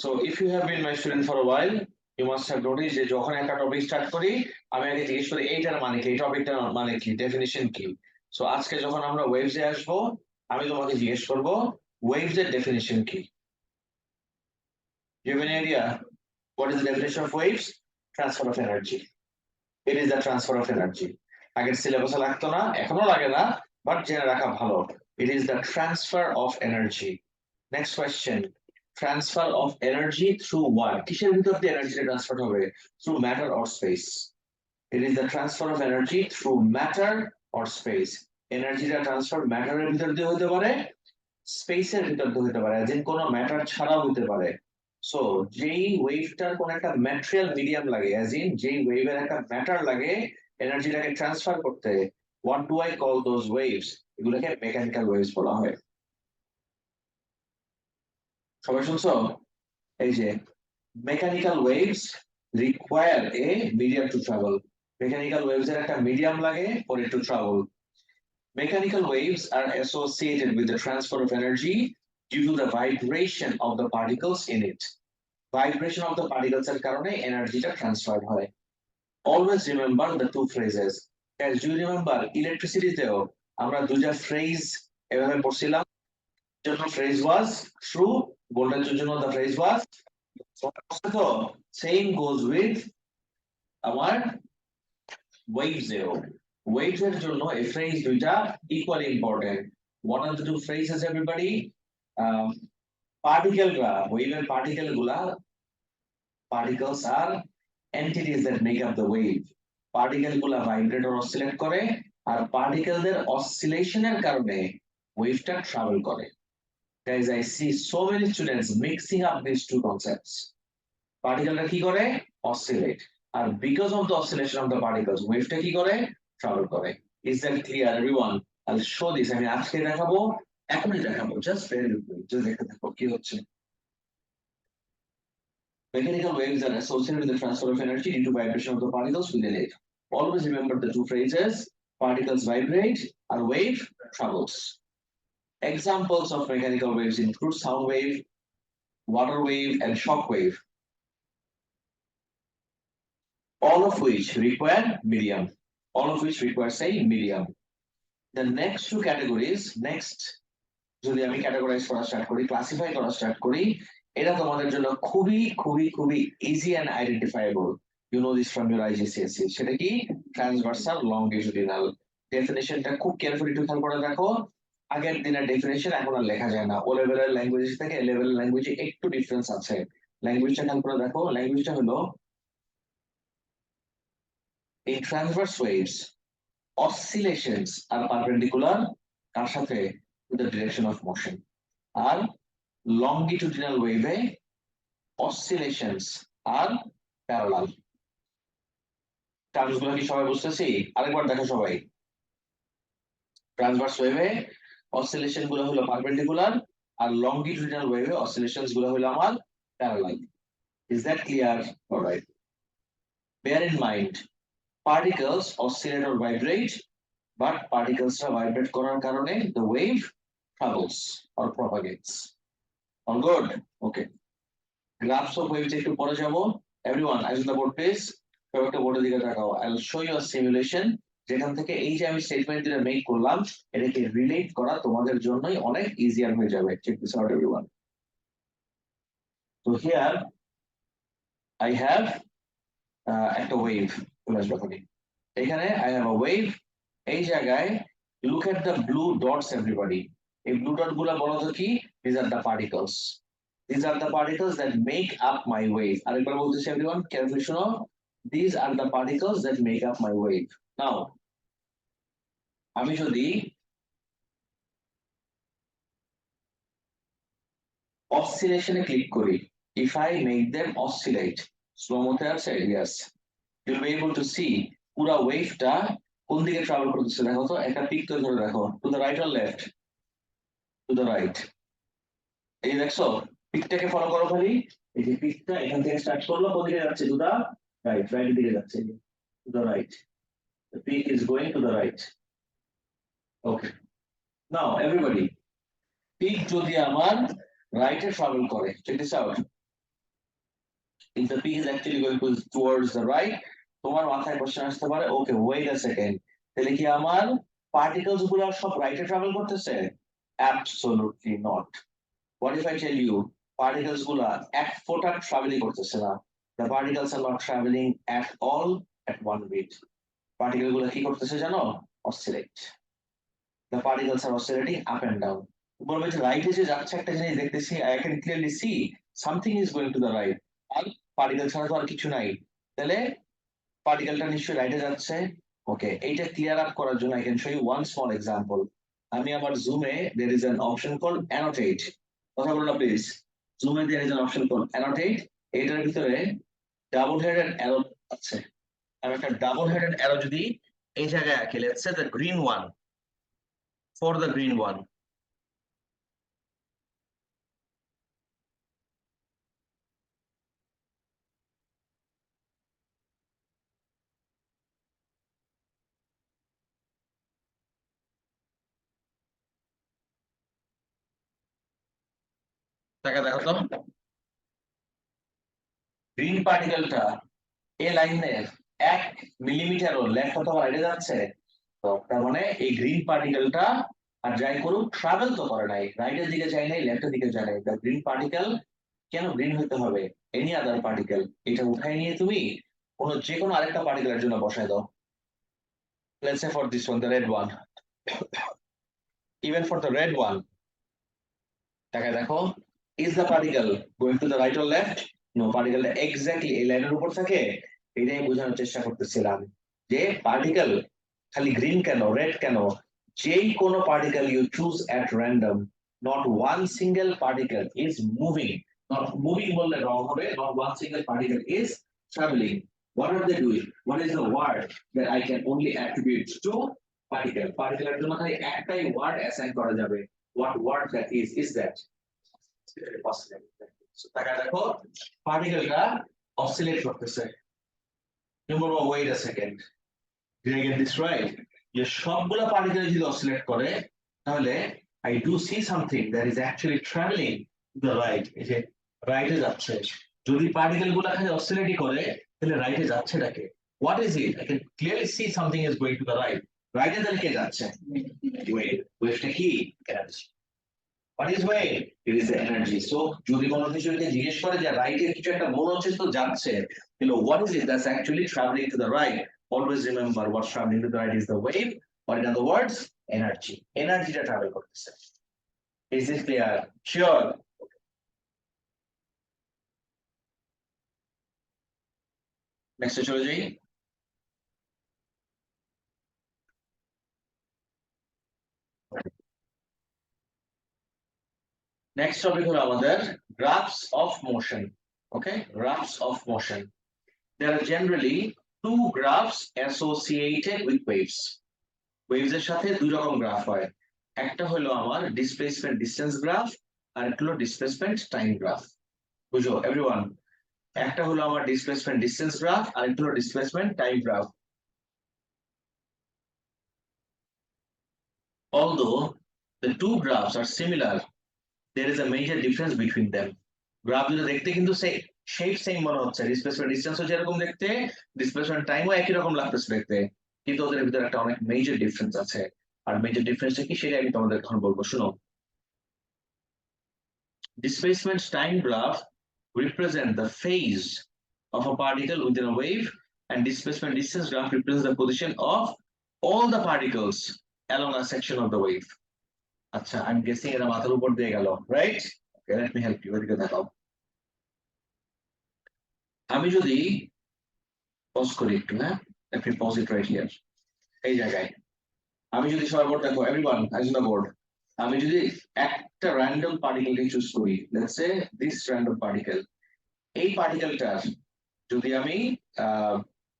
So if you have been my student for a while, you must have noticed যে যখন একটা topic start করি আমি আগে জিজ্ঞেস করি এইটার মানে কি, এই টপিকটার মানে কি, ডেফিনিশন কি। সো আজকে যখন আমরা ওয়েভসে আসবো আমি তোমাকে জিজ্ঞেস করব ওয়েভস এর ডেফিনিশন কি। You have an idea what is the definition of waves? Transfer of energy. It is the transfer of energy. আগের সিলেবাসে লাগতো না, এখনো লাগে না, বাট জেনে রাখা ভালো। It is the transfer of energy. Next question. Transfer of energy through what? কিসের ভিতর দিয়ে এনার্জিটা ট্রান্সফার হবে? Through matter or space. It is the transfer of energy through matter or space. এনার্জিটা ট্রান্সফার ম্যাটারের ভিতর দিয়ে হতে পারে, স্পেসের ভিতর দিয়ে হতে পারে, যেন কোনো ম্যাটার ছাড়াও হতে পারে। সো যেই ওয়েভটার কোন একটা ম্যাটেরিয়াল মিডিয়াম লাগে, অ্যাজ ইন যেই ওয়েভের একটা ম্যাটার লাগে এনার্জিটাকে ট্রান্সফার করতে, what do I call those waves? এগুলোকে মেকানিক্যাল ওয়েভস বলা হয়। সবাই শুনছো? এই যে mechanical waves require a medium to travel. Mechanical waves এর একটা মিডিয়াম লাগে for it to travel. Mechanical waves are associated with the transfer of energy due to the vibration of the particles in it. Vibration of the particles এর কারণে এনার্জিটা transfer হয়। Always remember the two phrases. As you remember, ইলেকট্রিসিটিতেও আমরা দুইটা phrase এভাবে পড়ছিলাম। জন্য phrase was true, ভোল্টেজের জন্য the phrase was so same goes with আমার waves এও। Waves এর জন্য এই phrase দুইটা equally important. What are the two phrases everybody? Particle গুলা, wave এর particle গুলা, particles are entities that make up the wave. Particle গুলা vibrate or oscillate করে, আর particle দের oscillation এর কারণে ওয়েভটা ট্রাভেল করে। Guys, I see so many students mixing up these two concepts. Particle কি করে? Oscillate. R because of the oscillation of the particles, ওয়েভটা কি করে? Travel করে। Is that clear everyone? I'll show this. আমি আজকে দেখাবো, এখনই দেখাবো, just bear with me, just দেখতে থাকো কি হচ্ছে। Mechanical waves are associated with the transfer of energy due to vibration of the particles within it. Always remember the two phrases: particles vibrate or wave travels. Examples of mechanical waves include sound wave, water wave, and shock wave, all of which require medium. All of which require, say, medium. The next two categories, যদি আমি categorise করা start করি, classify করা start করি, এটা তোমাদের জন্য খুবই খুবই খুবই easy and identifiable. You know this from your IGCSE. সেটা কি? Transversal, longitudinal. ডেফিনেশনটা খুব কেয়ারফুলি একটু খেয়াল করে দেখো। আগের দিনের ডেফিনেশন এখন আর লেখা যায় না। ও লেভেলের ল্যাঙ্গুয়েজ থেকে এ লেভেলের ল্যাঙ্গুয়েজে একটু ডিফারেন্স আছে। ল্যাঙ্গুয়েজটা খেয়াল করে দেখো। ল্যাঙ্গুয়েজটা হলো in transverse waves oscillations are perpendicular কার সাথে? with the direction of motion। আর longitudinal wave oscillations are parallel। Terms গুলো কি সবাই বুঝতেছি? আরেকবার দেখো সবাই। ট্রান্সভার্স ওয়েভে অসিলেশন গুলো হলো পারপেন্ডিকুলার, আর লংগিটিউডিনাল ওয়েভে অসিলেশনস গুলো হলো আমার parallel. Is that clear? All right. Bear in mind, particles oscillate or vibrate, but particles vibrate করার কারণে the wave travels or propagates. All good? Okay. Graphs of waves একটু পরে যাব। Everyone, eyes on the board please. একটা বোর্ডের দিকে তাকাও। I'll show you a simulation যেখান থেকে এই যে আমি স্টেটমেন্ট যেটা মেক করলাম এটাকে রিলেট করা তোমাদের জন্যই অনেক ইজিয়ার হয়ে যাবে। Check this out everyone. So here I have একটা ওয়েভ চলে আসবে এখানে। এখানে I have a wave। এই জায়গায় look at the blue dots everybody. এই ব্লু ডট গুলা বলো তো কি? These are the particles. These are the particles that make up my wave. আরেকবার বলতেছি everyone, carefully শোনো। These are the particles that make up my wave. Now, আমি যদি oscillation এ ক্লিক করি, if I make them oscillate, slow মতে আছে? Yes. You'll be able to see পুরা ওয়েভটা কোন দিকে ট্রাভেল করতেছে। দেখো তো, একটা পিক তো ধরে দেখো, to the right or left? To the right. এই যে দেখছো, পিকটাকে ফলো করো খালি। এই যে পিকটা এখান থেকে স্টার্ট করলো, কোন দিকে যাচ্ছে? To the right, রাইট দিকে যাচ্ছে। To the right. The peak is going to the right. Okay. Now everybody, peak যদি আমার রাইটে ট্রাভেল করে, check this out. if the peak is actually going towards the right, তোমার মাথায় question আসতে পারে, ওকে ওয়েট আ সেকেন্ড, তাহলে কি আমার পার্টিকেলস গুলো সব রাইটে ট্রাভেল করতেছে? Absolutely not. What if I tell you particles গুলা এক ফোঁটা ট্রাভেলই করতেছে না? The particles are not traveling at all at one beat. Particle গুলো কি করতেছে জানো? Oscillate. The particles are oscillating up and down. বলবে যে রাইটে যে যাচ্ছে একটা জিনিস দেখতেছি, I can clearly see something is going to the right. আর পার্টিকেল ছাড়া তো আর কিছু নাই, তাহলে পার্টিকেলটা নিশ্চয়ই রাইটে যাচ্ছে। ওকে, এইটা ক্লিয়ার আপ করার জন্য I can show you one small example. আমি আমার জুমে there is an option called annotate. কথা বলো না please. জুমে there is an option called annotate. এটার ভিতরে ডাবল হেডেড অ্যারো আছে। আমি একটা ডাবল হেডেড অ্যারো যদি এই জায়গায় আঁকি, let's say the green one, for the green one, তাকে দেখো তো গ্রিন পার্টিকেলটা এই লাইনের 1 মিলিমিটারও লেফট অথবা রাইটে যাচ্ছে। তো তার মানে এই গ্রিন পার্টিকেলটা আর যাই করুক ট্রাভেল তো করে নাই, রাইটের দিকে যায় নাই, লেফটের দিকে যায় নাই। গ্রিন পার্টিকেল কেন গ্রিন হতে হবে? এনি আদার পার্টিকেল এটা উঠাই নিয়ে তুমি যে কোনো আরেকটা পার্টিকেলের জন্য বসায় দাও। Let's say for this one, the red one, even for the red one, তাকে দেখো, is the particle going to the right or left? No, পার্টিকেলটা এক্স্যাক্টলি এই লাইনের উপর থাকে। এটাই বোঝানোর চেষ্টা করতেছিলাম যে পার্টিকেল খালি গ্রিন কেন, রেড কেন, যেই কোনো particle you choose at random, not one single particle is moving, not moving বললে রং হবে, not one single particle is travelling. What are they doing? What is the word that I can only attribute to particle? Particle এর জন্য খালি একটাই word assign করা যাবে। What word that is that? So তাকে দেখো পার্টিকেলটা অসিলেট করতেছে। তুমি বলবো wait a second, did I get this right? যে সবগুলা পার্টিকেল যদি অসিলেট করে তাহলে I do see something that is actually traveling to the right. এই যে রাইটে যাচ্ছে। যদি পার্টিকেল গুলা খালি অসিলেটই করে তাহলে রাইটে যাচ্ছেটাকে? What is it? I can clearly see something is going to the right. রাইটে তাহলে কে যাচ্ছে? ওয়েভ। ওয়েভটা কি? Energy. What is wave? It is the energy. So যদি কোনো কিছুকে জিজ্ঞেস করে যে রাইটে কিছু একটা মনে হচ্ছে তো যাচ্ছে, what is it that's actually traveling to the right? Always remember what's traveling to the right is the wave, or in other words, energy. Energyটা travel করতেছে। Is this clear? Sure. Next চলে যাই। Next topic হলো আমাদের graphs of motion. Okay, graphs of motion. There are generally two graphs associated with waves. Waves এর সাথে দুই রকম graph হয়। একটা হলো আমার ডিসপ্লেসমেন্ট ডিসটেন্স গ্রাফ, আর একটা হলো ডিসপ্লেসমেন্ট টাইম গ্রাফ। বুঝো এভরিওয়ান? একটা হলো আমার ডিসপ্লেসমেন্ট ডিসটেন্স গ্রাফ, আর একটা হলো displacement time graph. Although the two graphs are similar, there is a major difference between them. Graph দুটো দেখতে কিন্তু শেপ সেম মনে হচ্ছে, ডিসপ্লেসমেন্ট ডিসটেন্সও যেরকম দেখতে, ডিসপ্লেসমেন্ট টাইমও একই রকম লাগতেছে দেখতে, কিন্তু ওদের ভিতরে একটা অনেক মেজর ডিফারেন্স আছে। আর মেজর ডিফারেন্সটা কি সেটা আমি তোমাদের এখন বলবো, শুনো। Displacement time graph represent the phase of a particle within a wave, and displacement distance graph represents the position of all the particles along a section of the wave. আচ্ছা, I'm guessing এরা মাথার উপর দিয়ে গেল, right? Okay, let me help you. এদিকে দেখাও। আমি যদি পজ করি একটু, হ্যাঁ, let me pause it right here. এই জায়গায় আমি যদি সবার বোর্ড দেখো, everyone eyes on the board, আমি যদি একটা র্যান্ডম পার্টিকেলকে চুজ করি, let's say this random particle, এই পার্টিকেলটার যদি আমি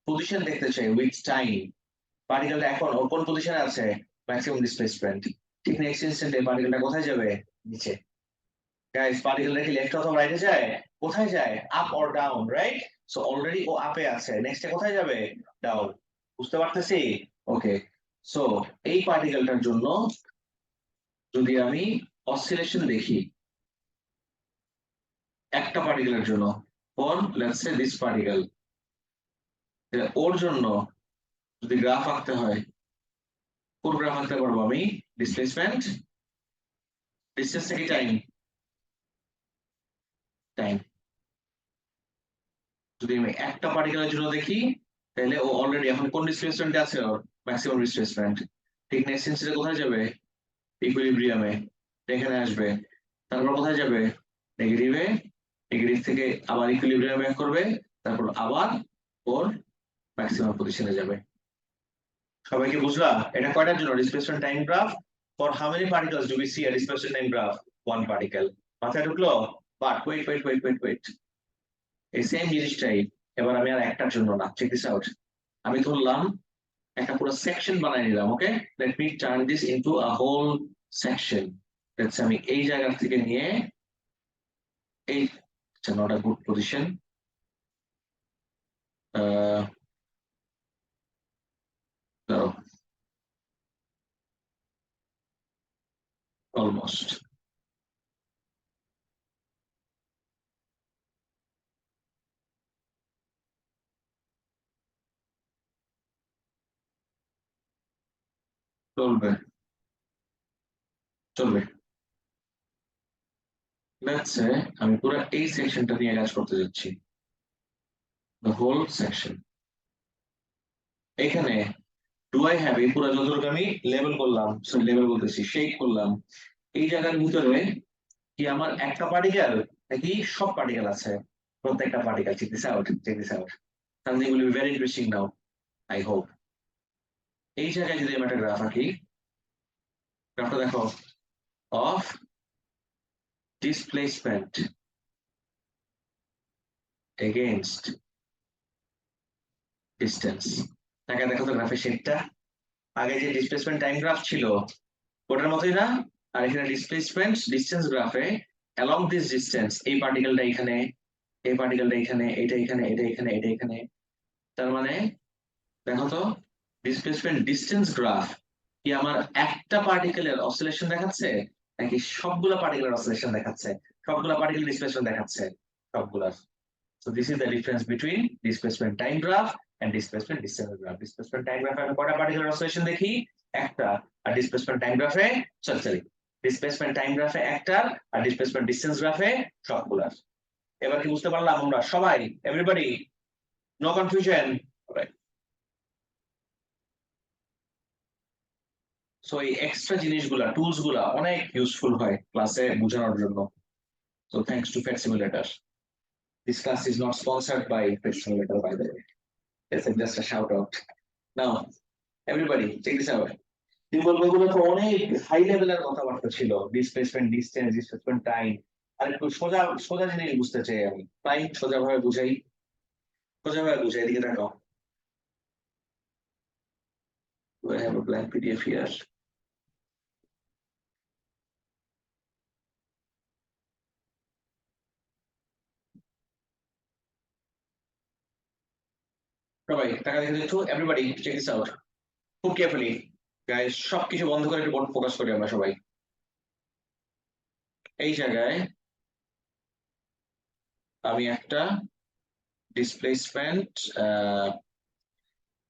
পজিশন দেখতে চাই উইথ টাইম, পার্টিকেলটা এখন কোন পজিশনে আছে, ম্যাক্সিমাম ডিসপ্লেসমেন্ট, ঠিক নেক্সট ইনস্ট্যান্টে পার্টিকেলটা কোথায় যাবে? নিচে। গাইস, পার্টিকেলটা কি লেফট অথবা রাইটে যায়? কোথায় যায়? Up or down, right? So already ও আপে আছে, নেক্সটে কোথায় যাবে? ডাউন। বুঝতে পারতেছি? ওকে, সো এই পার্টিকেলটার জন্য যদি আমি অসিলেশন দেখি একটা পার্টিকেলের জন্য, for let's say this particle ওর জন্য যদি গ্রাফ আঁকতে হয় কোন গ্রাফ আঁকতে পারবো আমি ডিসপ্লেসমেন্ট ডিসটেন্স থেকে টাইম টাইম যদি আমি একটা পার্টিকেলের জন্য দেখি তাহলে ও অলরেডি এখন কোন ডিসপ্লেসমেন্টে আছে ওর ম্যাক্সিমাম ডিসপ্লেসমেন্ট ঠিক নেক্সট ইনস্ট্যান্টে কোথায় যাবে ইকুইলিব্রিয়ামে এখানে আসবে তারপর কোথায় যাবে নেগেটিভে নেগেটিভ থেকে আবার ইকুইলিব্রিয়াম ব্যাক করবে তারপর আবার ওর ম্যাক্সিমাম পজিশনে যাবে সবাইকে বুঝলা এটা কয়টার জন্য displacement time graph for how many particles do we see a displacement time graph one particle মাথায় ঢুকলো বাট ওয়েট এই সেম জিনিসটাই এবার আমি আর একটার জন্য না চেক দিস আউট আমি ধরলাম একটা পুরো সেকশন বানাই নিলাম okay let me turn this into a whole section let's আমি এই জায়গা থেকে নিয়ে এই not a good position almost চলবে চলবে লেটস সে আমি পুরো এই সেকশনটা নিয়ে কাজ করতে যাচ্ছি the whole section এখানে ডু আই হ্যাভ এই পুরো যতটুকু আমি লেবেল করলাম লেবেল বলতেছি শেক করলাম এই জায়গার ভিতরে কি আমার একটা পার্টিকেল নাকি সব পার্টিকেল আছে প্রত্যেকটা particle check this out something will be very interesting now I hope এই জায়গায় যদি আমি একটা গ্রাফ আঁকি গ্রাফটা দেখো অফ displacement against distance তাকে দেখো তো গ্রাফের শেপটা আগে যে ডিসপ্লেসমেন্ট টাইম গ্রাফ ছিল ওটার মতোই না আর এখানে ডিসপ্লেসমেন্ট ডিসটেন্স গ্রাফে along this distance এই পার্টিকেলটা এখানে এই পার্টিকেলটা এখানে এটা এখানে এটা এখানে এটা এখানে তার মানে দেখো তো ডিসপ্লেসমেন্ট ডিসটেন্স গ্রাফ কি আমার একটা পার্টিকেলের অসিলেশন দেখাচ্ছে নাকি সবগুলা পার্টিকেলের অসিলেশন দেখাচ্ছে সবগুলা পার্টিকেল ডিসপ্লেসমেন্ট দেখাচ্ছে সবগুলা so this is the difference between displacement time graph and displacement distance graph displacement time graph আমি কয়টা পার্টিকেলের অসিলেশন দেখি একটা আর displacement time graph এ সরি displacement time graph এ একটা আর displacement distance graph এ সবগুলা এবার কি বুঝতে পারলাম আমরা সবাই everybody no confusion alright so এই এক্সট্রা জিনিসগুলা টুলস গুলা অনেক ইউজফুল হয় ক্লাসে বোঝানোর জন্য so thanks to PhET simulator this class is not sponsored by PhET simulator by the way it's just a shout out now everybody check this out সিম্বলগুলো তো অনেক হাই লেভেলের কথাবার্তা ছিল ডিসপ্লেসমেন্ট ডিসটেন্স ডিসপ্লেসমেন্ট টাইম আর একটু সোজা সোজা জিনিস বুঝতে চাই আমি তাই সোজা ভাবে বুঝাই এদিকে তাকাও Do I have a blank PDF here? সবাই টাকা দেখে দিচ্ছ এভরিবডি চেক দিস আউট খুব কেয়ারফুলি গাইস সবকিছু বন্ধ করে একটু ফোকাস করি আমরা সবাই এই জায়গায় আমি একটা ডিসপ্লেসমেন্ট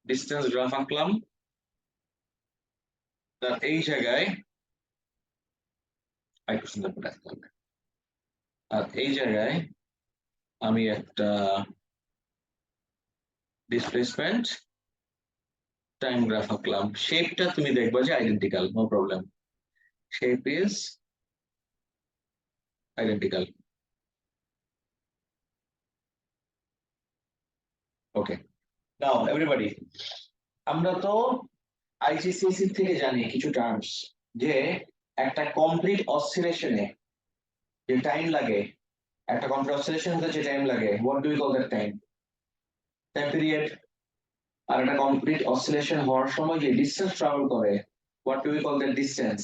ডিসটেন্স গ্রাফ আঁকলাম তার এই জায়গায় একটু সুন্দর করে রাখতে হবে আর এই জায়গায় আমি একটা ডিসপ্লেসমেন্ট টাইম গ্রাফ আঁকলাম শেপটা তুমি দেখবা যে identical no problem shape is identical okay now everybody আমরা তো আইজিসিসি থেকে জানি কিছু টার্মস যে একটা কমপ্লিট অসিলেশনে যে টাইম লাগে একটা কমপ্লিট অসিলেশন হতে যে টাইম লাগে what do we call that time time period আর একটা কমপ্লিট অসিলেশন হওয়ার সময় যে ডিসটেন্স ট্রাভেল করে what do we call that distance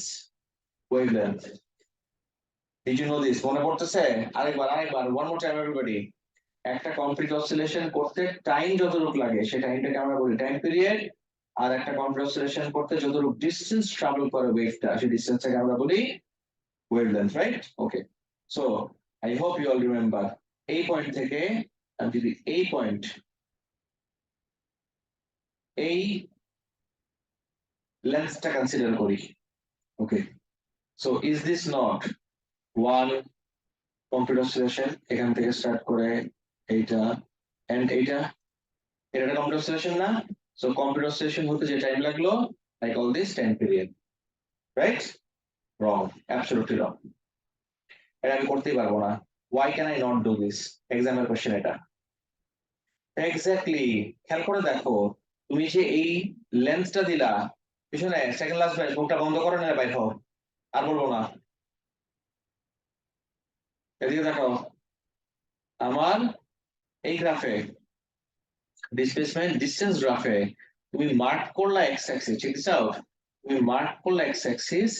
wavelength did you know this মনে পড়তেছে আরেকবার ওয়ান মোর টাইম এভরিবডি একটা কমপ্লিট অসিলেশন করতে টাইম যতটুকু লাগে সেই টাইমটাকে আমরা বলি টাইম পিরিয়ড আর একটা কমপ্লিট অসিলেশন করতে যতটুকু ডিসটেন্স ট্রাভেল করে ওয়েভটা সেই ডিসটেন্সটাকে আমরা বলি wavelength right okay so I hope you all remember এই পয়েন্ট থেকে আমি যদি এই পয়েন্ট এই লেন্সটা কনসিডার করি, okay, so is this not one complete oscillation? এখান থেকে স্টার্ট করে এইটা এন্ড এইটা, এটা একটা কমপ্লিট অসিলেশন না? সো কমপ্লিট অসিলেশন হতে যে টাইম লাগলো, I call this time period, right? Wrong, absolutely wrong. এটা আমি করতেই পারবো না। Why can I not do this? এক্সামের কোশ্চেন এটা। এক্স্যাক্টলি, খেয়াল করে দেখো, তুমি যে এই লেন্সটা দিলা পিছনে, সেকেন্ড লাস্ট ব্যাচ, মুখটা বন্ধ করো না, বাইর হও, আর বলবো না। এদিকে দেখো, আমার এই গ্রাফে ডিসপ্লেসমেন্ট ডিসটেন্স গ্রাফে তুমি মার্ক করলা x axis, check this out, তুমি মার্ক করলা এক্স অ্যাক্সিস,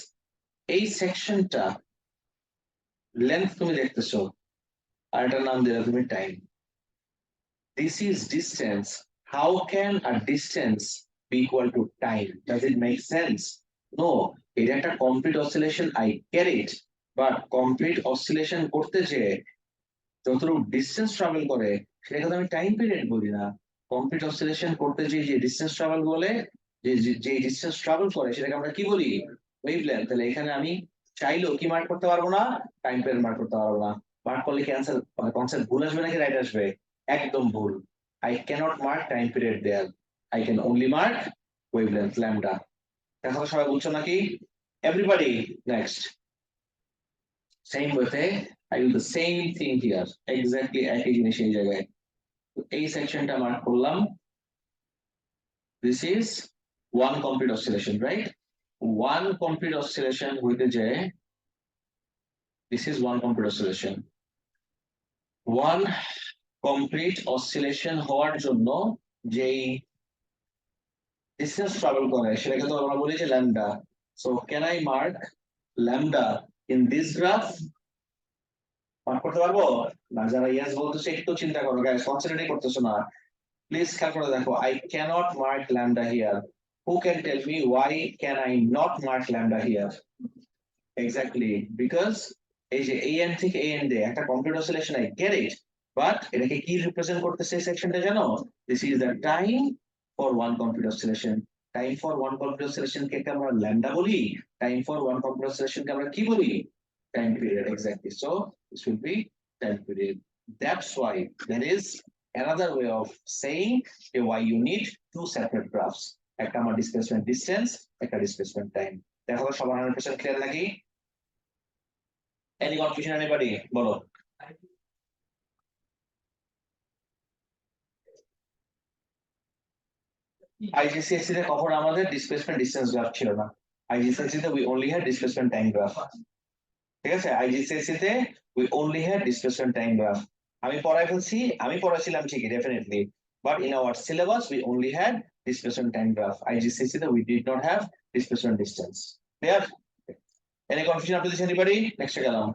এই সেকশনটা লেন্থ তুমি দেখতেছো, আর এটার নাম দিলা তুমি time. This is distance. How can a distance be equal to time? Does it make sense? No, এটা একটা complete oscillation, I get it, but complete oscillation করতে যে যতটুকু ডিস্টেন্স ট্রাভেল করে সেটাকে তো আমি টাইম পিরিয়ড বলি না। কমপ্লিট অসিলেশন করতে যে যে ডিস্টেন্স ট্রাভেল বলে, যে ডিস্টেন্স ট্রাভেল করে সেটাকে আমরা কি বলি? ওয়েভলেন্থ। তাহলে এখানে আমি চাইলেও কি মার্ক করতে পারবো না? টাইম পিরিয়ড মার্ক করতে পারবো না। মার্ক করলে কি অ্যান্সার কনসেপ্ট ভুল আসবে নাকি রাইট আসবে? একদম ভুল। I can't mark time period there, I can only mark wavelength lambda. দেখো সবাই বুঝছো নাকি? Everybody next. সেম ওয়েতে I do the same thing here, exactly একই জিনিস এই জায়গায়। এই সেকশনটা মার্ক করলাম, this is one complete oscillation, right? One complete oscillation হইতে যায়, this is one complete oscillation. One complete oscillation হওয়ার জন্য যেই distance travel করে সেটাকে তো আমরা বলি যে lambda. So can I mark lambda in this graph? Mark করতে পারবো না? যারা ইয়েস বলতেছে একটু চিন্তা করো গাইস, কনসেন্ট্রেট করতেছো না। প্লিজ খেয়াল করে দেখো, I cannot mark lambda here. Who can tell me why can I not mark lambda here? Exactly, because এই যে an থেকে an দে একটা complete oscillation, I get it, but এটাকে কি রিপ্রেজেন্ট করতেছে এই সেকশনটা জানো? This is the time for one complete oscillation. Time for one complete oscillation কে আমরা lambda বলি, time for one complete oscillation কে আমরা কি বলি? Time period, exactly. So this will be time period. That's why there is another way of saying why you need two separate graphs. একটা আমার displacement distance, একটা displacement time. দেখো সবার 100% clear নাকি? Any confusion anybody? বলো। IGCSE তে কখনো আমাদের displacement distance গ্রাফ ছিল না। IGCSE তে we only had displacement time graph. ঠিক আছে, IGCSE তে we only had displacement time graph. আমি পড়াই ফেলছি, আমি পড়াইছিলাম ঠিকই definitely, but in our syllabus we only had displacement time graph. IGCSE তে we did not have displacement distance. Clear? Any confusion after this anybody? Next গেলাম।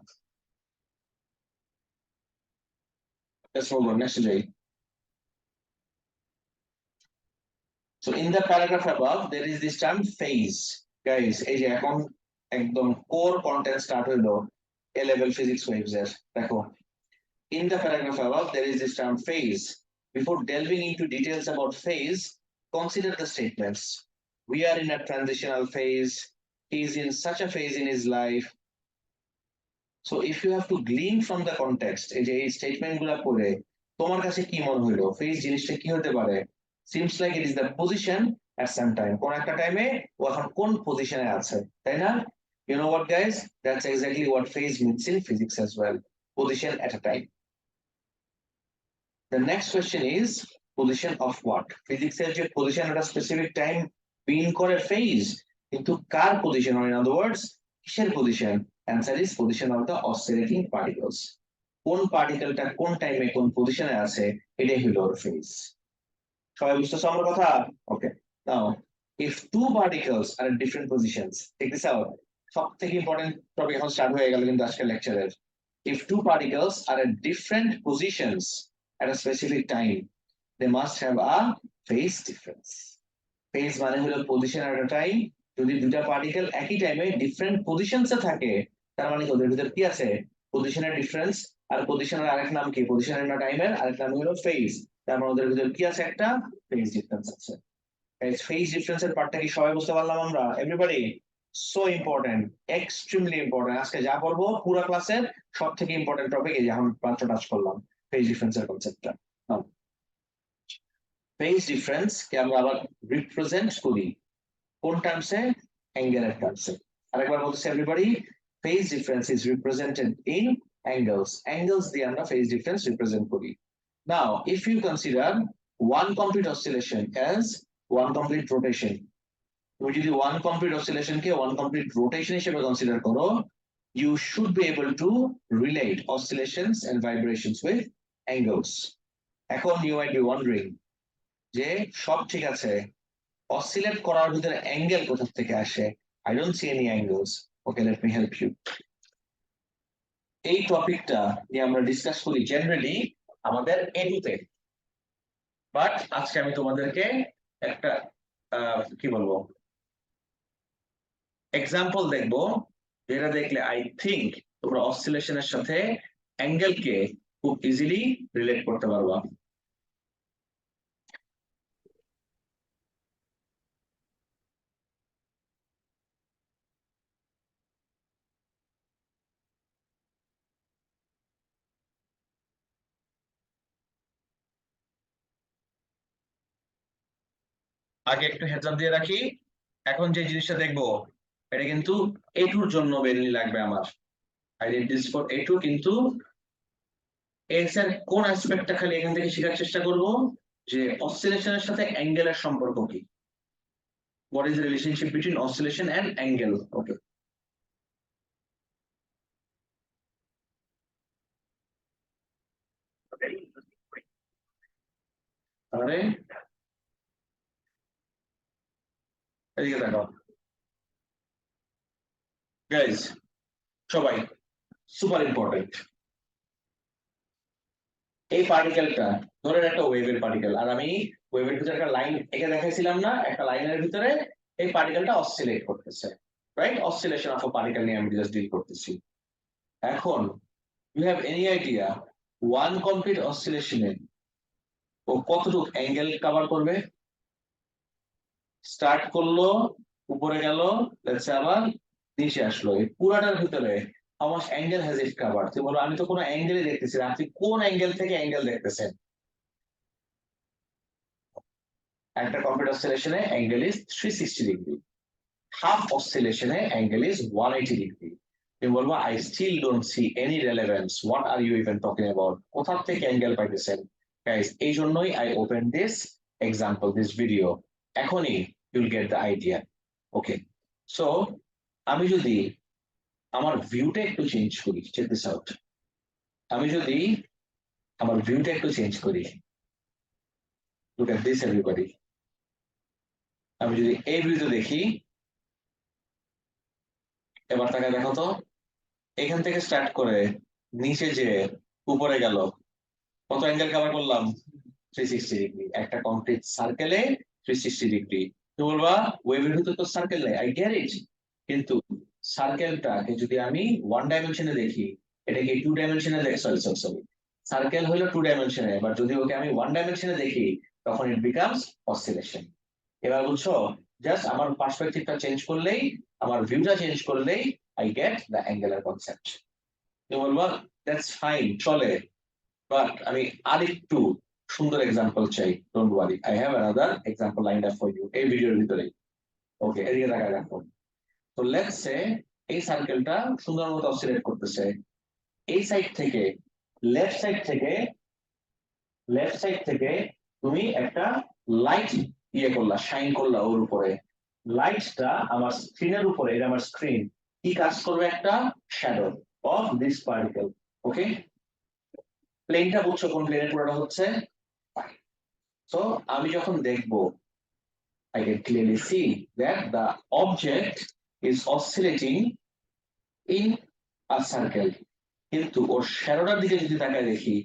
Let's move on, next যাই। So in the paragraph above there is this term phase. Guys, এই যে এখন একদম core content start হইলো এ level physics waves এর। দেখো, in the paragraph above there is this term phase. Before delving into details about phase, consider the statements. We are in a transitional phase. He is in such a phase in his life. So if you have to glean from the context, এই যে এই statement গুলা পড়ে তোমার কাছে কি মনে হইলো? ফেজ জিনিসটা কি হতে পারে? Seems like it is the position at some time. কোন একটা টাইমে ও এখন কোন পজিশনে আছে, তাই না? You know what guys? That's exactly what phase means in physics as well. Position at a time. The next question is position of what? Physics এর যে position at a specific time mean করে phase, কিন্তু কার position, or in other words কিসের position? Answer is position of the oscillating particles. কোন পার্টিকেলটা কোন টাইমে কোন পজিশনে আছে এটাই হলো ওর phase. সবাই বুঝতেছো আমার কথা? Okay. Now, if two particles are at different positions, check this out. সবথেকে ইম্পর্টেন্ট টপিক এখন স্টার্ট হয়ে গেল কিন্তু আজকের লেকচারের। If two particles are at different positions at a specific time, they must have a phase difference. Phase মানে হলো position at a time. যদি দুটা পার্টিকেল একই টাইমে ডিফারেন্ট পজিশনসে থাকে তার মানে ওদের ভিতর কি আছে? পজিশনের ডিফারেন্স, আর পজিশনের আরেক নাম কি, পজিশনের না টাইমের আরেক নাম হলো ফেজ। তার মানে ওদের ভিতরে কি আছে, একটা ফেজ ডিফারেন্স আছে। ফেজ ডিফারেন্সের পার্টটা কি সবাই বুঝতে পারলাম আমরা? Everybody, so important, extremely important. আজকে যা পড়বো পুরো ক্লাসের সব থেকে ইম্পর্টেন্ট টপিক এই যে এখন মাত্র টাচ করলাম, ফেজ ডিফারেন্সের কনসেপ্টটা। ফেজ ডিফারেন্স কে আমরা আবার রিপ্রেজেন্ট করি কোন টার্মসে, অ্যাঙ্গেলের টার্মসে। আরেকবার বলতেছি everybody, phase difference is represented in angles. Angles দিয়ে আমরা ফেজ ডিফারেন্স রিপ্রেজেন্ট করি। Now if you consider one complete oscillation as one complete rotation, তুমি যদি one complete oscillation কে one complete rotation হিসেবে কনসিডার করো, you should be able to relate oscillations and vibrations with angles. এখন you might be wondering যে সব ঠিক আছে, oscillate করার ভিতরে অ্যাঙ্গেল কোথা থেকে আসে? I don't see any angles. Okay, let me help you. এই টপিকটা নিয়ে আমরা ডিসকাস করি জেনারেলি আমাদের এডুতে, বাট আজকে আমি তোমাদেরকে একটা কি বলবো এক্সাম্পল দেখবো, যেটা দেখলে আই থিংক তোমরা অসিলেশনের সাথে অ্যাঙ্গেলকে খুব ইজিলি রিলেট করতে পারবা। আগে একটু হেডস আপ দিয়ে রাখি, এখন যে জিনিসটা দেখবো এটা কিন্তু A2 এর জন্য মেইনলি লাগবে আমার। I did this for A2, কিন্তু এর কোন অ্যাসপেক্টটা খালি এখান থেকে শেখার চেষ্টা করব, যে অসিলেশনের সাথে অ্যাঙ্গেলের সম্পর্ক কি, what is the relationship between oscillation and angle. Okay, তাহলে এদিকে দেখো গাইস, সবাই সুপার ইম্পর্টেন্ট। এই পার্টিকেলটা ধরেন একটা ওয়েভের পার্টিকেল, আর আমি ওয়েভের ভিতরে একটা লাইন এঁকে দেখাইছিলাম না, একটা লাইনের ভিতরে এই পার্টিকেলটা অসিলেট করতেছে, right? Oscillation of a particle নিয়ে আমি জাস্ট ডিল করতেছি। এখন you have any idea one complete অসিলেশনে ও কতটুকু অ্যাঙ্গেল কভার করবে? স্টার্ট করলো, উপরে গেল, আবার নিচে আসলো, এই পুরাটার ভিতরে how much angle has it cover? তুমি বলো আমি তো কোনো অ্যাঙ্গেলই দেখতেছি না, আপনি কোন অ্যাঙ্গেল থেকে অ্যাঙ্গেল দেখতেছেন? একটা কমপ্লিট অসিলেশনে অ্যাঙ্গেল ইজ 360 ডিগ্রি, হাফ অসিলেশনে অ্যাঙ্গেল ইজ 180 ডিগ্রি। তুমি বলবো I still don't see any relevance, what are you even talking about, কোথা থেকে অ্যাঙ্গেল পাইতেছেন? গাইস এই জন্যই I open this example, this video, এখনই you'll get the idea. Okay, so আমি যদি আমার ভিউটা একটু চেঞ্জ করি, চেক দিস আউট, আমি যদি আমার ভিউটা একটু চেঞ্জ করি, লুক এট দিস এভরিবডি, আমি যদি এই ভিউতে দেখি, এবার তাকে দেখো তো, এখান থেকে স্টার্ট করে নিচে যে উপরে গেল, কত অ্যাঙ্গেল কভার করলাম? 360 ডিগ্রি। একটা কমপ্লিট সার্কেলে 360 ডিগ্রি। তুমি বলবা ওয়েভের ভিতর তো সার্কেল নেই, আই গেট ইট, কিন্তু সার্কেলটাকে যদি আমি ওয়ান ডাইমেনশনে দেখি, এটাকে টু ডাইমেনশনে দেখি, সরি সরি সরি, সার্কেল হলো টু ডাইমেনশনে, বাট যদি ওকে আমি ওয়ান ডাইমেনশনে দেখি তখন ইট বিকামস অসিলেশন। এবার বুঝছো, জাস্ট আমার পার্সপেক্টিভটা চেঞ্জ করলেই, আমার ভিউটা চেঞ্জ করলেই আই গেট দ্য অ্যাঙ্গেলের কনসেপ্ট। তুমি বলবা দ্যাটস ফাইন, চলে, বাট আমি আরেকটু সুন্দর এক্সাম্পল চাই। Don't worry, I have another example lined up for you এই ভিডিওর ভিতরে। ওকে, এদিকে তাকায় রাখো। তো লেটস সে এই সার্কেলটা সুন্দর মতো অসিলেট করতেছে, এই সাইড থেকে, লেফট সাইড থেকে, লেফট সাইড থেকে তুমি একটা লাইট ইয়ে করলা, শাইন করলা ওর উপরে, লাইটটা আমার স্ক্রিনের উপরে, এটা আমার স্ক্রিন, কি কাজ করবে? একটা শ্যাডো অফ দিস পার্টিকেল। ওকে, প্লেনটা বুঝছো কোন প্লেনের পুরোটা হচ্ছে? সো আমি যখন দেখবো, I can clearly see that the object is oscillating in a circle, কিন্তু ওর শ্যাডোটার দিকে যদি তাকায় দেখি,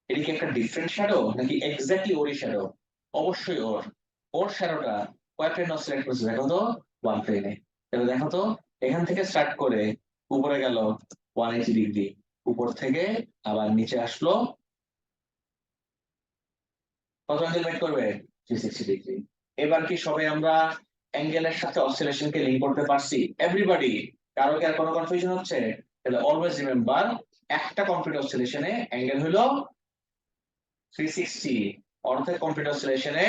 এটা কি একটা ডিফারেন্ট শ্যাডো নাকি এক্স্যাক্টলি ওরই শ্যাডো? অবশ্যই ওর। ওর শ্যাডোটা কয় প্লেন অসিলেট করছে দেখো তো? ওয়ান প্লেনে। তাহলে দেখো তো, এখান থেকে স্টার্ট করে উপরে গেল, 180 ডিগ্রি, উপর থেকে আবার নিচে আসলো কত অ্যাঙ্গেল মেক করবে? 360 ডিগ্রি। এবার কি সবাই আমরা অ্যাঙ্গেলের সাথে অসিলেশনকে লিংক করতে পারছি? এভরিবডি? কারো কি আর কোনো কনফিউশন হচ্ছে? তাহলে অলওয়েজ রিমেম্বার, একটা কমপ্লিট অসিলেশনে অ্যাঙ্গেল হলো 360, অর্ধেক কমপ্লিট অসিলেশনে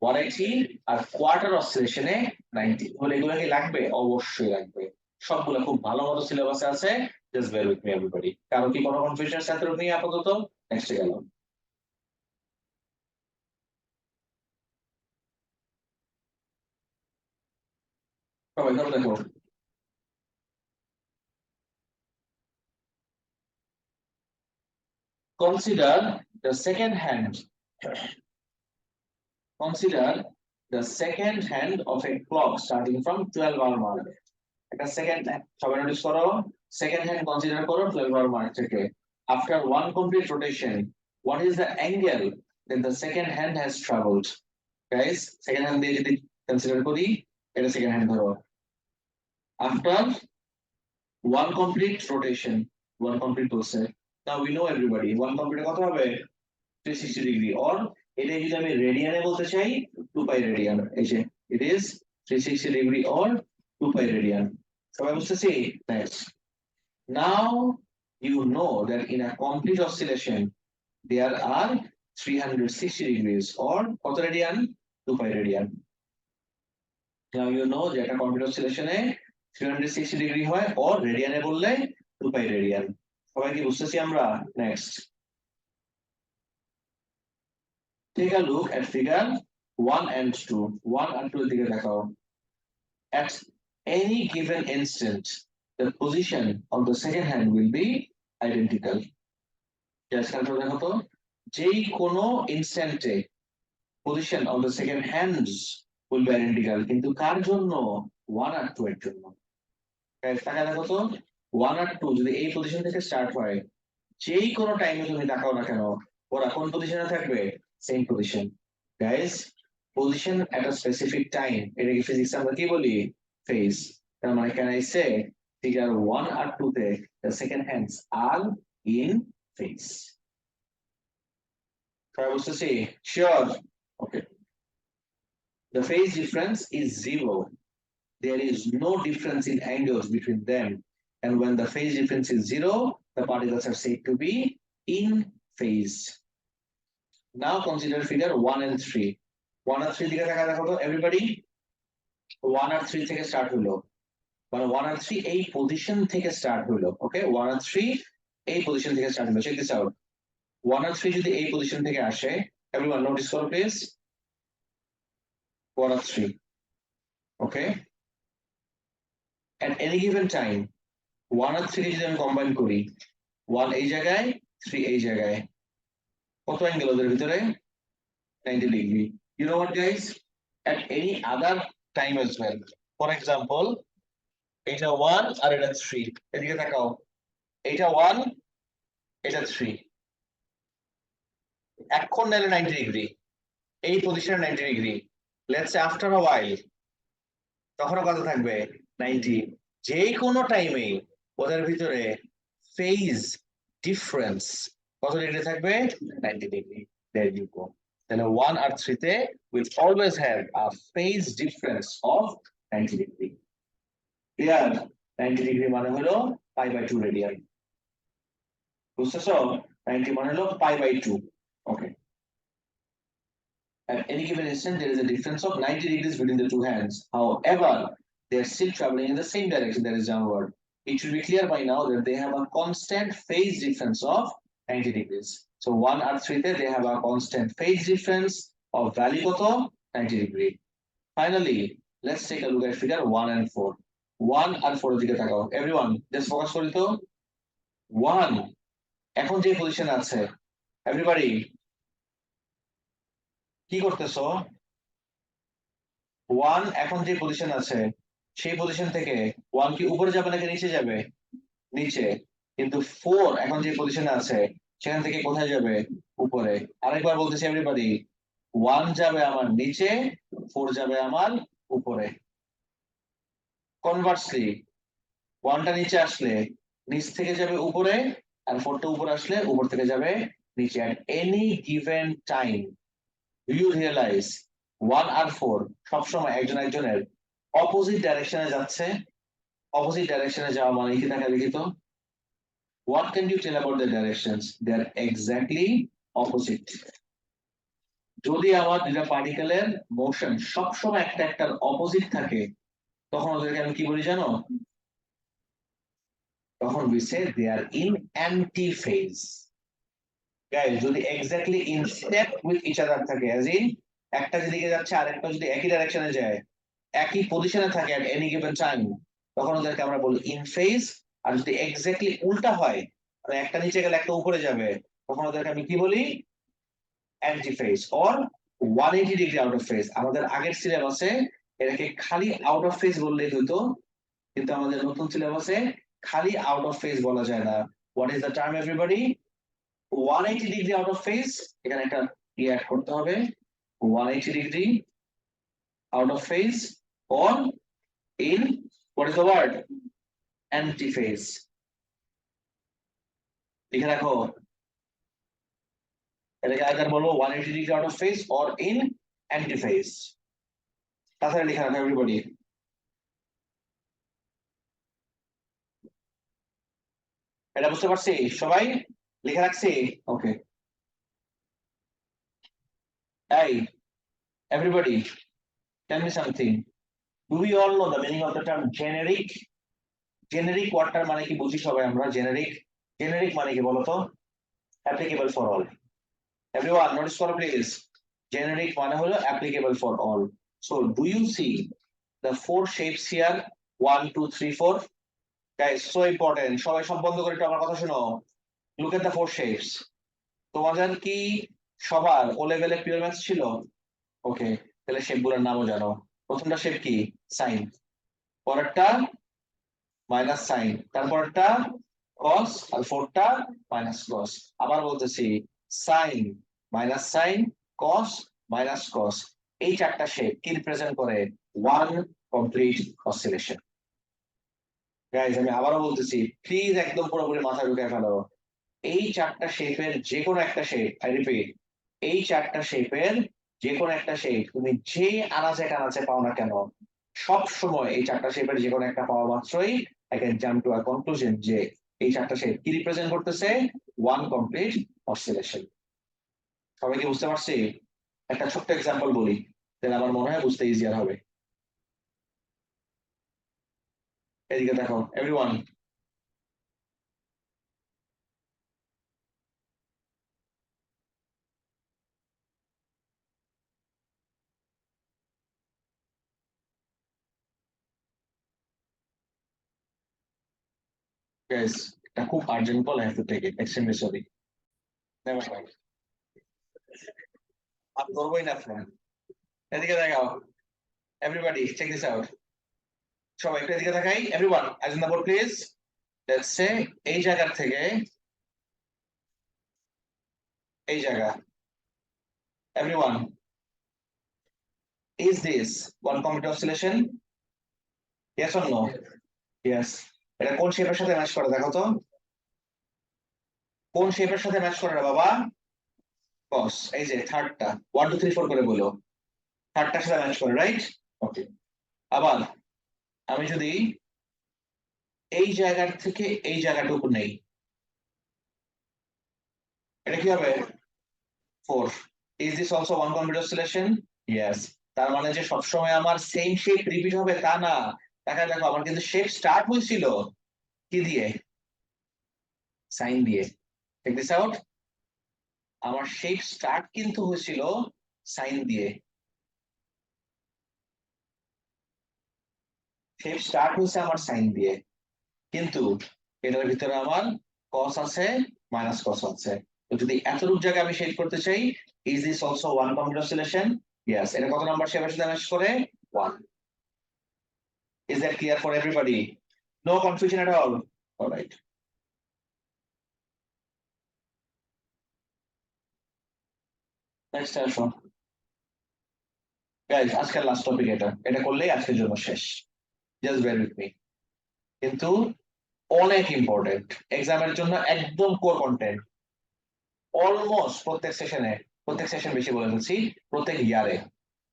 180, আর কোয়ার্টার অসিলেশনে 90। বলে এগুলো কি লাগবে? অবশ্যই লাগবে। সবগুলো খুব ভালো মতো সিলেবাসে আছে, just bear with me everybody. কারো কি কোনো কনফিউশন আছে এতটুকু নিয়ে আপাতত? নেক্সটে গেলাম। সবাই ধরো দেখো, consider the second hand, consider the second hand of a clock starting from 12 hour mark. একটা সেকেন্ড, সবাই নোটিস করো, সেকেন্ড হ্যান্ড কনসিডার করো 12 hour mark থেকে। After one complete rotation, what is the angle that the second hand has traveled? Guys, second hand দিয়ে যদি consider করি, এটা second hand ধরো। After one complete rotation, one complete বলছে, now we know everybody, one complete কত হবে? 360 degree, or এটা যদি আমি রেডিয়ানে বলতে চাই 2 পাই রেডিয়ান। এই যে it is 360 degree or 2 pi radian. সবাই বুঝতেছি? Next, now you know that in a complete oscillation there are 360 degrees or কত radian? 2 pi radian. now you know যে একটা কমপ্লিট অসিলেশনে 360 ডিগ্রি হয়, or রেডিয়ানে বললে 2 পাই রেডিয়ান। সবাই কি বুঝতেছি আমরা? Next, take a look at figure 1 and 2. 1 and 2 এর দিকে দেখাও। At any given instant, the position of the second hand will be identical. Just control দেখো তো, যেই কোনো ইনস্ট্যান্টে position of the second hands will be identical, কিন্তু কার জন্য? 1 আর 2 এর জন্য। Guys, টাকা দেখো তো, 1 আর 2 যদি এই পজিশন থেকে স্টার্ট হয়, যেই কোনো টাইমে তুমি তাকাও না কেন, ওরা কোন পজিশনে থাকবে? Same position. গাইস, পজিশন এট আ স্পেসিফিক টাইম, এটাকে ফিজিক্স আমরা কি বলি? ফেজ। তার মানে ক্যান আই সে ফিগার 1 আর 2 তে the second hands R in phase. সবাই বুঝতেছি? Sure? Okay. The phase difference is zero. There is no difference in angles between them, and when the phase difference is zero, the particles are said to be in phase. Now consider figure 1 and 3. 1 আর 3 দিকে দেখা দেখো তো everybody. 1 আর 3 থেকে start হলো, মানে 1 আর 3 এই পজিশন থেকে স্টার্ট হলো। ওকে, 1 আর 3 এই পজিশন থেকে স্টার্ট হলো। Check this out. 1 আর 3 যদি এই পজিশন থেকে আসে, এভরিওয়ান নোটিস করো প্লিজ। 1 আর 3, okay, at any given time 1 আর 3 যদি আমি কম্বাইন করি, 1 এই জায়গায়, 3 এই জায়গায়, কত অ্যাঙ্গেল ওদের ভিতরে? 90 degree. You know what guys, at any other time as well, for example এটা 1 আর এটা 3, এদিকে তাকাও, এটা 1 এটা 3, এখন নাইলে 90 ডিগ্রি, এই পজিশনে 90 degree. Let's say after a while তখনও কত থাকবে? 90। যেই কোনো টাইমে ওদের ভিতরে ফেজ ডিফারেন্স কত ডিগ্রি থাকবে? 90 ডিগ্রি। দেয়ার ইউ গো। তাহলে 1 আর 3 তে will always have a phase difference of 90 degree. Clear? 90 degree মানে হলো পাই বাই 2 রেডিয়ান। বুঝতেছো? 90 মানে হলো pi by 2। Okay, at any given instant there is a difference of 90 degrees between the two hands, however they are still traveling in the same direction, that is downward. It should be clear by now that they have a constant phase difference of 90 degrees. So 1 আর 3 তে they have a constant phase difference of value কত? 90 degree. Finally, let's take a look at figure 1 and 4. 1 আর 4 এর দিকে তাকাও everyone, just focus করি তো। 1 এখন যে পজিশন আছে, এভরিবডি কি করতেছো? 1 এখন যে পজিশন আছে, সেই পজিশন থেকে 1 কি উপরে যাবে নাকি নিচে যাবে? নিচে। কিন্তু 4 এখন যে পজিশনে আছে, সেখান থেকে কোথায় যাবে? উপরে। আরেকবার বলতেছি এভরিবডি, 1 যাবে আমার নিচে, 4 যাবে আমার উপরে। কনভার্সলি 1টা নিচে আসলে নিচ থেকে যাবে উপরে, আর 4টা উপরে আসলে উপর থেকে যাবে নিচে। at any given time you realize 1 আর 4 সবসময় একজন একজনের অপোজিট ডাইরেকশনে যাচ্ছে। অপোজিট ডাইরেকশনে যাওয়া মানে কি দেখা লিখিত? What can you tell about the directions? They are exactly opposite. যদি আমার দুইটা পার্টিকেলের মোশন সবসময় একটা একটার অপোজিট থাকে, তখন ওদেরকে আমি কি বলি জানো? তখন we say they are in anti-phase. Guys, যদি exactly in step with each other থাকে, অ্যাজ ইন একটা যেদিকে যাচ্ছে আর একটা যদি একই ডাইরেকশনে যায়, একই পজিশনে থাকে এট এনি গিভেন টাইম, তখন ওদেরকে আমরা বলি ইন ফেজ। আর যদি এক্স্যাক্টলি উল্টা হয়, মানে একটা নিচে গেলে একটা উপরে যাবে, তখন ওদেরকে আমি কি বলি? Anti phase or 180 degree out of phase. আমাদের আগের সিলেবাসে এটাকে খালি আউট অফ ফেজ বললেই হতো, কিন্তু আমাদের নতুন সিলেবাসে খালি আউট অফ ফেজ বলা যায় না। What is the term everybody? 180 degree out of phase, এখানে একটা অ্যাড করতে হবে, 180 degree out of phase or in, what is the word? Anti phase. লিখে রাখো, এটাকে আগে বলবো 180 degree out of phase or in anti phase. তাছাড়া লিখে রাখো এভরিবডি। এটা বুঝতে পারছি সবাই? লিখে রাখছি? ওকে। এই everybody, tell me something. Do we all know the meaning of the term generic? Generic word মানে কি বুঝি সবাই আমরা? Generic, generic মানে কি বলতো? Applicable for all. Everyone notice করো please. Generic মানে হলো applicable for all. So do you see the four shapes here? 1 2 3 4. Guys, so important. সবাই সব বন্ধ করে একটু আমার কথা শোনো। Look at the four shapes. তোমাদের কি সবার ও লেভেলে পিওর ম্যাথস ছিল? ওকে, তাহলে শেপ গুলোর নামও জানো। প্রথমটা শেপ কি? সাইন। পরেরটা মাইনাস সাইন, তারপরটা কস, আর ফোরটা মাইনাস কস। আবার বলতেছি, সাইন, মাইনাস সাইন, কস, মাইনাস কস। এই চারটা শেপ কি রিপ্রেজেন্ট করে? One complete oscillation. গাইজ আমি আবারও বলতেছি, প্লিজ একদম পুরোপুরি মাথায় ঢুকে ফেলো। এই চারটা শেপের যে কোনো একটা শেপ, আই রিপিট, এই চারটা শেপের যে কোনো একটা শেপ তুমি যে আনাচে কানাচে পাও না কেন, সব সময় এই চারটা শেপের যে কোনো একটা পাওয়া মাত্রই I can jump to a conclusion যে এই চারটা শেপ কি রিপ্রেজেন্ট করতেছে? One complete oscillation. সবাই কি বুঝতে পারছি? একটা ছোট্ট এক্সাম্পল বলি, তাহলে আমার মনে হয় বুঝতে ইজিয়ার হবে। এদিকে দেখো এভরিওয়ান, গাইস এটা খুব urgent call, I have to take it, extremely sorry. Never mind, আর করবোই না ফ্রেন্ড। এদিকে দেখাও এভরিবডি, চেক দিস আউট। সবাই একটু এদিকে দেখাই, everyone as in the board please. Let's say এই জায়গা থেকে এই জায়গা, everyone, is this one complete oscillation? Yes or no? Yes. এটা কোন শেপের সাথে ম্যাচ করে দেখো তো? কোন শেপের সাথে ম্যাচ করে রে বাবা? cos। এই যে থার্ডটা 1 2 3 4 করে বলো, থার্ডটার সাথে ম্যাচ করে, রাইট? ওকে। আবার আমি যদি এই জায়গার থেকে এই জায়গাটুকু নেই, এটা কি হবে? 4। Is this also one complete oscillation? Yes. তার মানে যে সবসময় আমার সেম শেপ রিপিট হবে তা না। দেখা দেখো আমার কিন্তু শেপ স্টার্ট হয়েছিল কি দিয়ে? সাইন দিয়ে। চেক দিস আউট, আমার শেপ স্টার্ট কিন্তু হয়েছিল সাইন দিয়ে। শেপ স্টার্ট হয়েছে আমার সাইন দিয়ে, কিন্তু এটার ভিতরে আমার কস আছে, মাইনাস কস আছে। তো যদি এতটুকু জায়গা আমি শেড করতে চাই, is this also one complete oscillation? Yes. এটা কত নাম্বার শেপের সাথে ম্যাচ করে? 1। Is that clear for everybody? No confusion at all? Alright, next আসো। গাইস আজকের লাস্ট টপিক এটা, এটা করলেই আজকের জন্য শেষ। Just bear with me. কিন্তু অনেক ইম্পর্টেন্ট, এক্সামের জন্য একদম কোর কন্টেন্ট। অলমোস্ট প্রত্যেক সেশন বেশি বলে ফেলছি, প্রত্যেক ইয়ারে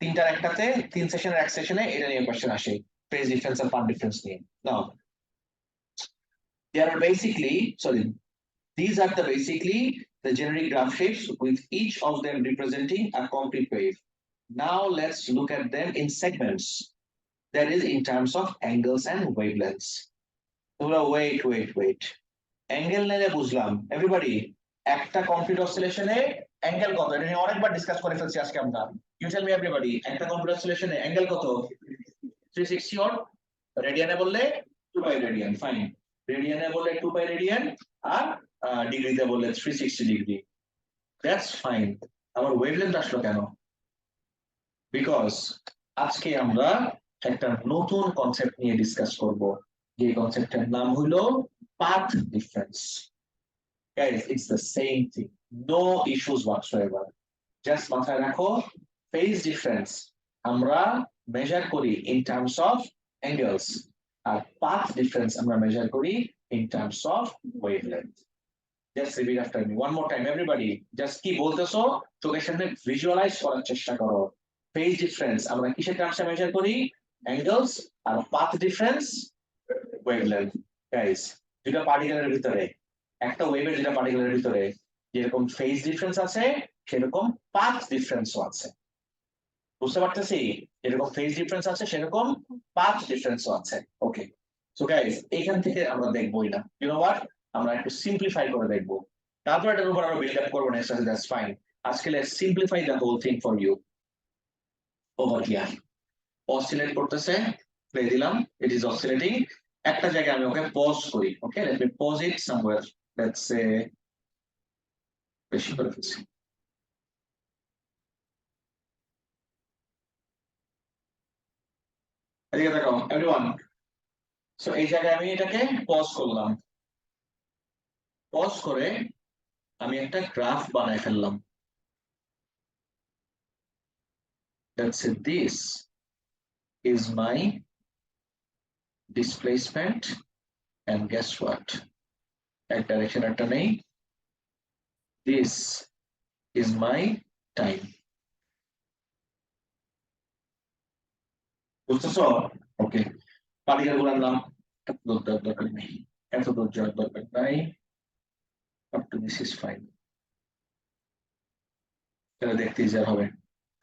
তিনটার একটাতে, 3 সেশনের এক সেশনে এটা নিয়ে কোয়েশ্চেন আসে, ফেজ ডিফারেন্স আর পার্ট ডিফারেন্স নিয়ে। নাও there are basically, sorry, these are the basically the generic graph shapes with each of them representing a complete wave. Now let's look at them in segments, that is in terms of angles and wavelengths. Wait. Angle নিলে বুঝলাম everybody, একটা complete অসিলেশনে angle কত, এটা নিয়ে অনেকবার discuss করে ফেলছি আজকে আমরা। ইউ টেল মি এভরিবডি, একটা কমপ্লিট অসিলেশনে অ্যাঙ্গেল কত? 360 অর রেডিয়ানে বললে 2 পাই রেডিয়ান, ফাইন। রেডিয়ানে বললে 2 পাই রেডিয়ান, আর ডিগ্রিতে বললে 360 ডিগ্রি, দ্যাটস ফাইন। আমার ওয়েভলেন্থ আসলো কেন? বিকজ আজকে আমরা একটা নতুন কনসেপ্ট নিয়ে ডিসকাস করব, যে কনসেপ্টের নাম হলো path difference. Guys, it's the same thing, no issues whatsoever. Just মাথায় রাখো, phase difference আমরা মেজার করি in terms of angles, আর path difference আমরা মেজার করি in terms of wavelength. Just repeat after me one more time everybody, just কি বলতেছো চোখের সামনে ভিজুয়ালাইজ করার চেষ্টা করো। phase difference আমরা কিসের টার্মসে মেজার করি? angles, আর path difference wavelength. Guys, দুটো পার্টিকেলের ভিতরে, একটা ওয়েভের যেটা পার্টিকেলের ভিতরে যেরকম ফেজ ডিফারেন্স আছে, সেরকম পাথ ডিফারেন্সও আছে। বুঝতে পারতেছি? যেরকম ফেজ ডিফারেন্স আছে সেরকম পাথ ডিফারেন্সও আছে। ওকে, সো গাইস এইখান থেকে আমরা দেখবোই না, ইউ নো হোয়াট, আমরা একটু সিম্পলিফাই করে দেখবো, তারপর এটার উপর আরো বিল্ড আপ করবো নেক্সট ক্লাসে, দ্যাটস ফাইন। আজকে let's simplify the whole thing for you. Over here oscillate করতেছে, প্লে দিলাম, ইট ইজ অসিলেটিং। একটা জায়গায় আমি ওকে পজ করি, okay let me pause it somewhere, let's say বেশি করে ফেলছি। এদিকে দেখো এভরিওয়ান, সো এই জায়গায় আমি এটাকে পজ করলাম, পজ করে আমি একটা গ্রাফ বানায় ফেললাম। Let's say this is my displacement and guess what, এক ডাইরেকশন একটা নেই, this is my time. বুঝতেছো? ওকে, পার্টিকেল গুলোর নাম দরকার নেই, এত দরকার নাই, up to this is fine, এটা দেখতে ইজিয়ার হবে,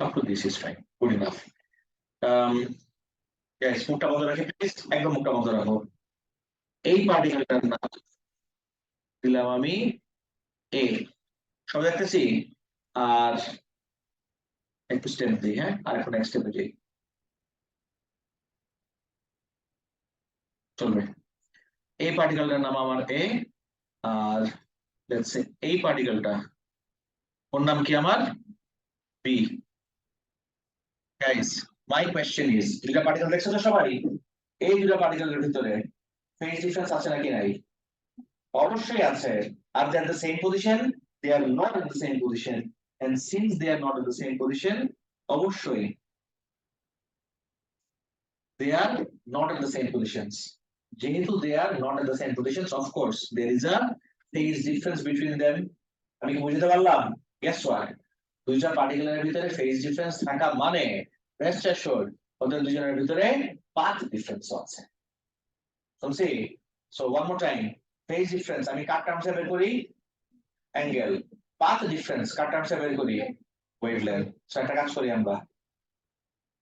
up to this is fine, good enough. Guys, মুখটা বন্ধ রাখি প্লিজ, একদম মুখটা বন্ধ রাখো। এই পার্টিকেলটার নাম দিলাম আমি এ, সব দেখতেছি। আর একটু স্টেপ দিই, হ্যাঁ, আর একটু নেক্সট স্টেপে যাই, চলবে। এই পার্টিকেলটার নাম আমার এ, আর লেটস সে এই পার্টিকেলটা ওর নাম কি আমার B. Guys my question is, দুটা পার্টিকেল দেখছো তো সবাই, এই দুটা পার্টিকেলের ভিতরে ফেজ ডিফারেন্স আছে নাকি নাই? অবশ্যই আছে। আর they are the same position? They are not in the same position, and since they are not in the same position, অবশ্যই they are not in the same positions. যেহেতু they are not in the same positions, of course there is a phase difference between them. আমি কি বুঝতে পারলাম? guess what, দুইটা পার্টিকেলের ভিতরে phase difference থাকা মানে রেস্ট অ্যাশোর্ড ওদের দুজনের ভিতরে পাথ ডিফারেন্স আছে। শুনছি? So one more time, phase difference আমি কার টার্মসে বের করি? অ্যাঙ্গেল। পাথ ডিফারেন্স কার টার্মসে বের করি? ওয়েভলেন্থ। সো একটা কাজ করি, আমরা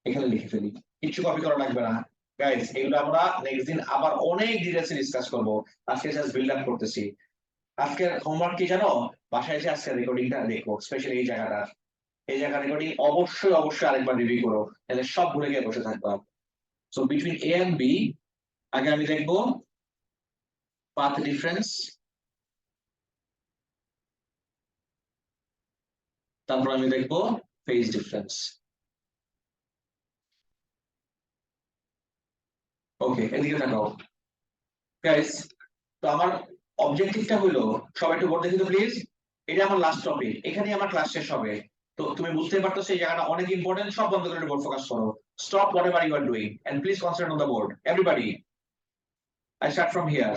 এখানে লিখে ফেলি, কিছু কপি করা লাগবে না। গাইস এগুলো আমরা নেক্সট দিন আবার অনেক ডিটেইলসে ডিসকাস করব, আজকে জাস্ট বিল্ড আপ করতেছি। আজকের হোমওয়ার্ক কি জানো? বাসায় এসে আজকে রেকর্ডিংটা দেখো, স্পেশালি এই জায়গাটা, এই জায়গা রেকর্ডিং অবশ্যই আরেকবার রিভিউ করো, তাহলে সব ভুলে গিয়ে বসে থাকবা। So between A and B আগে আমি দেখবো পাথ ডিফারেন্স, তারপর আমি দেখবো ফেজ ডিফারেন্স। ওকে, এদিকে তাকাও গাইস, তো আমার অবজেক্টিভটা হলো, সবাই একটু বোর্ড দেখি তো প্লিজ, এটা আমার লাস্ট টপিক, এখানেই আমার ক্লাস শেষ হবে। তো তুমি বুঝতেই পারতেছো এই জায়গাটা অনেক ইম্পর্টেন্ট, সব বন্ধ করে বোর্ড ফোকাস করো, stop whatever you are doing and please concentrate on the board everybody. I start from here.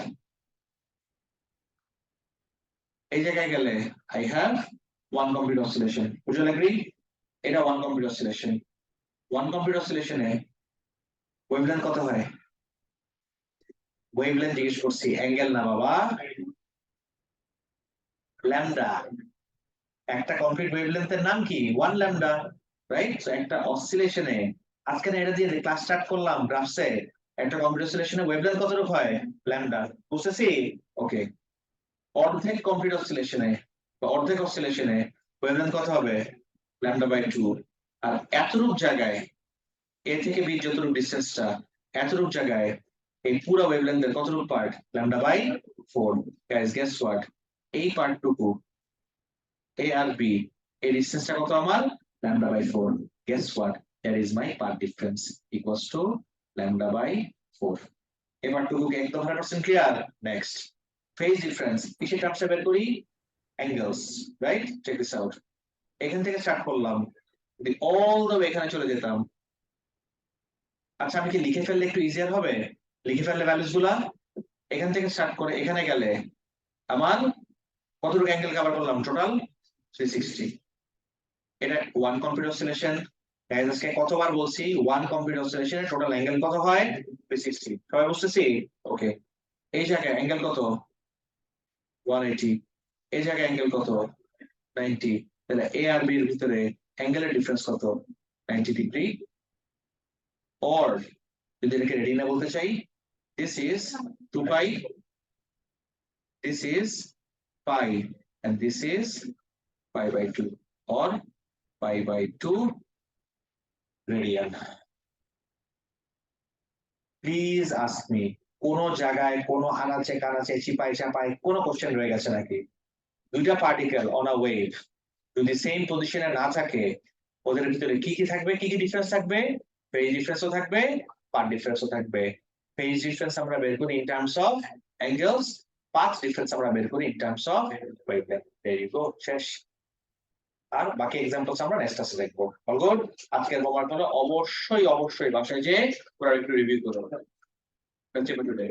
এই জায়গায় গেলে I have one complete oscillation. Would you agree? এটা one complete oscillation. One complete oscillation এ wavelength কত হয়? Wavelength জিজ্ঞেস করছি, angle না বাবা, ল্যামডা। একটা কমপ্লিট ওয়েভলেন্থের নাম কি? 1 ল্যামডা, রাইট? সো একটা অসিলেশনে, আজকে না এটা দিয়ে ক্লাস স্টার্ট করলাম গ্রাফসে, একটা কমপ্লিট অসিলেশনে ওয়েভলেন্থ কতটুকু হয়? ল্যামডা। বুঝতেছি? ওকে। অর্ধেক কমপ্লিট অসিলেশনে বা অর্ধেক অসিলেশনে ওয়েভলেন্থ কত হবে? Lambda by 2। আর এতটুক জায়গায় এ থেকে বি যতটুকু ডিসটেন্সটা, এতটুক জায়গায় এই পুরো ওয়েভলেন্থের কতটুকু part? Lambda by 4। Guys guess what? এই পার্টটুকু এ আর বি, এই ডিসটেন্সটা কত আমার? Lambda by 4। Guess what? That is my path difference equals to lambda by 4। এই পার্টটুকু কি একদম 100% ক্লিয়ার? নেক্সট, ফেজ ডিফারেন্স কিসের টার্মসে বের করি? Angles, right? Check this out. এখান থেকে স্টার্ট করলাম, যদি অল দ্য ওয়ে এখানে চলে যেতাম, আচ্ছা আমি কি লিখে ফেললে একটু ইজিয়ার হবে? লিখে ফেললে ভ্যালুস গুলা এখান থেকে স্টার্ট করে এখানে গেলে আমার কতটুকু অ্যাঙ্গেল কভার করলাম? টোটাল 360। এটা ওয়ান কমপ্লিট অসিলেশন। গাইস আজকে কতবার বলছি ওয়ান কমপ্লিট অসিলেশনের টোটাল অ্যাঙ্গেল কত হয়? 360। সবাই বুঝতেছি? ওকে। এই জায়গায় অ্যাঙ্গেল কত? 180। এই জায়গায় অ্যাঙ্গেল কত? 90। তাহলে এ আর বি এর ভিতরে অ্যাঙ্গেলের ডিফারেন্স কত? 90 ডিগ্রি। অর যদি এটাকে রেডি না বলতে চাই, this is 2 pi, this is pi, and this is pi by 2 or pi by 2 radian. Please ask me, কোন জায়গায় কোন আনাচে কানাচে চিপাই চাপাই কোন কোশ্চেন রয়ে গেছে নাকি? দুইটা পার্টিকেল অন আ ওয়েভ যদি সেম পজিশনে না থাকে, ওদের ভিতরে কি কি থাকবে? কি কি ডিফারেন্স থাকবে? ফেজ ডিফারেন্সও থাকবে, পাথ ডিফারেন্সও থাকবে। ফেজ ডিফারেন্স আমরা বের করি in terms of angles, path difference আমরা বের করি in terms of wavelength. There you go, শেষ। আর বাকি एग्जांपल्स আমরা নেক্সট ক্লাসে দেখব। All good. আজকের হোমওয়ার্ক হলো অবশ্যই অবশ্যই বাসায় যে পুরো একটু রিভিউ করো। That's it for today.